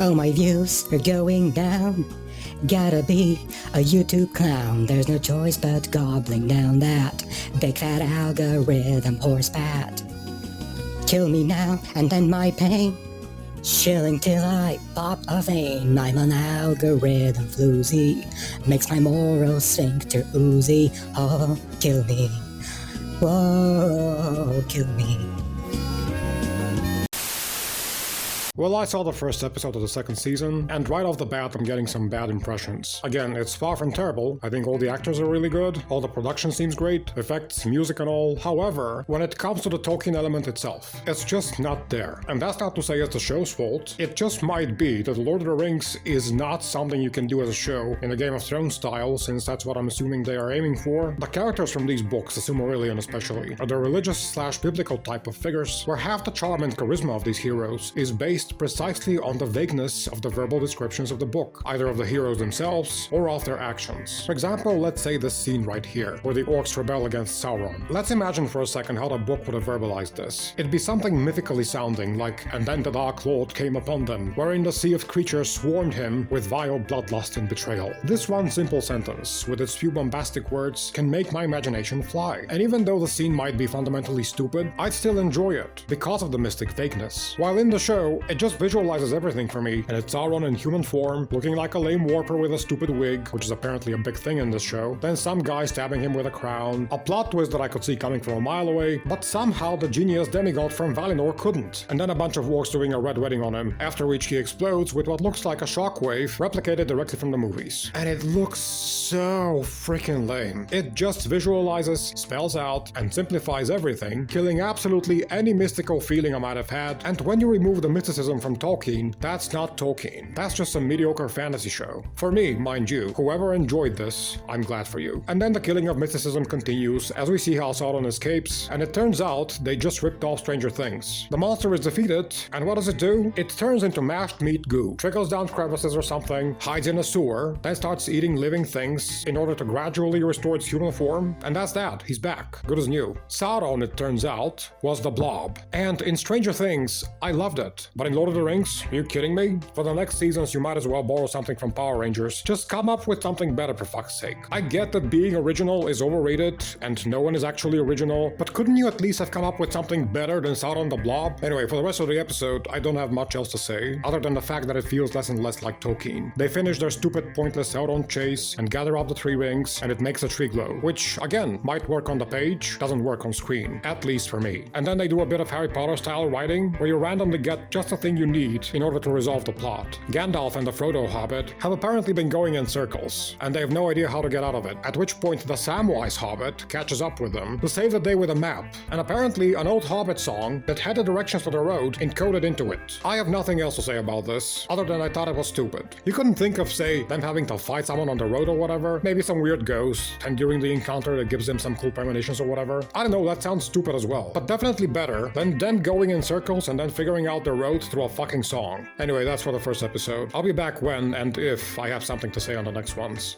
Oh, my views are going down. Gotta be a YouTube clown. There's no choice but gobbling down that big fat algorithm poor spat. Kill me now and end my pain. Shilling till I pop a vein. I'm an algorithm floozy. Makes my moral sphincter oozy. Oh, kill me. Whoa, kill me. Well, I saw the first episode of the second season, and right off the bat I'm getting some bad impressions. Again, it's far from terrible. I think all the actors are really good, all the production seems great, effects, music and all. However, when it comes to the Tolkien element itself, it's just not there. And that's not to say it's the show's fault. It just might be that Lord of the Rings is not something you can do as a show in a Game of Thrones style, since that's what I'm assuming they are aiming for. The characters from these books, the Silmarillion especially, are the religious/biblical type of figures, where half the charm and charisma of these heroes is based precisely on the vagueness of the verbal descriptions of the book, either of the heroes themselves or of their actions. For example, let's say this scene right here, where the orcs rebel against Sauron. Let's imagine for a second how the book would have verbalized this. It'd be something mythically sounding, like, "And then the Dark Lord came upon them, wherein the sea of creatures swarmed him with vile bloodlust and betrayal." This one simple sentence, with its few bombastic words, can make my imagination fly. And even though the scene might be fundamentally stupid, I'd still enjoy it, because of the mystic vagueness. While in the show, it just visualizes everything for me, and it's Sauron in human form, looking like a lame warper with a stupid wig, which is apparently a big thing in this show, then some guy stabbing him with a crown, a plot twist that I could see coming from a mile away, but somehow the genius demigod from Valinor couldn't, and then a bunch of orcs doing a red wedding on him, after which he explodes with what looks like a shockwave replicated directly from the movies. And it looks so freaking lame. It just visualizes, spells out, and simplifies everything, killing absolutely any mystical feeling I might have had, and when you remove the mysticism from Tolkien, that's not Tolkien. That's just a mediocre fantasy show. For me, mind you, whoever enjoyed this, I'm glad for you. And then the killing of mysticism continues as we see how Sauron escapes, and it turns out they just ripped off Stranger Things. The monster is defeated, and what does it do? It turns into mashed meat goo, trickles down crevices or something, hides in a sewer, then starts eating living things in order to gradually restore its human form, and that's that. He's back. Good as new. Sauron, it turns out, was the Blob. And in Stranger Things, I loved it. But in Lord of the Rings? Are you kidding me? For the next seasons, you might as well borrow something from Power Rangers. Just come up with something better, for fuck's sake. I get that being original is overrated, and no one is actually original, but couldn't you at least have come up with something better than Sauron the Blob? Anyway, for the rest of the episode, I don't have much else to say, other than the fact that it feels less and less like Tolkien. They finish their stupid, pointless Sauron chase, and gather up the three rings, and it makes a tree glow, which, again, might work on the page, doesn't work on screen, at least for me. And then they do a bit of Harry Potter-style writing, where you randomly get just the thing you need in order to resolve the plot. Gandalf and the Frodo Hobbit have apparently been going in circles, and they have no idea how to get out of it, at which point the Samwise Hobbit catches up with them to save the day with a map, and apparently an old Hobbit song that had the directions to the road encoded into it. I have nothing else to say about this, other than I thought it was stupid. You couldn't think of, say, them having to fight someone on the road or whatever, maybe some weird ghost, and during the encounter that gives them some cool premonitions or whatever. I don't know, that sounds stupid as well, but definitely better than them going in circles and then figuring out the road through a fucking song. Anyway, that's for the first episode. I'll be back when and if I have something to say on the next ones.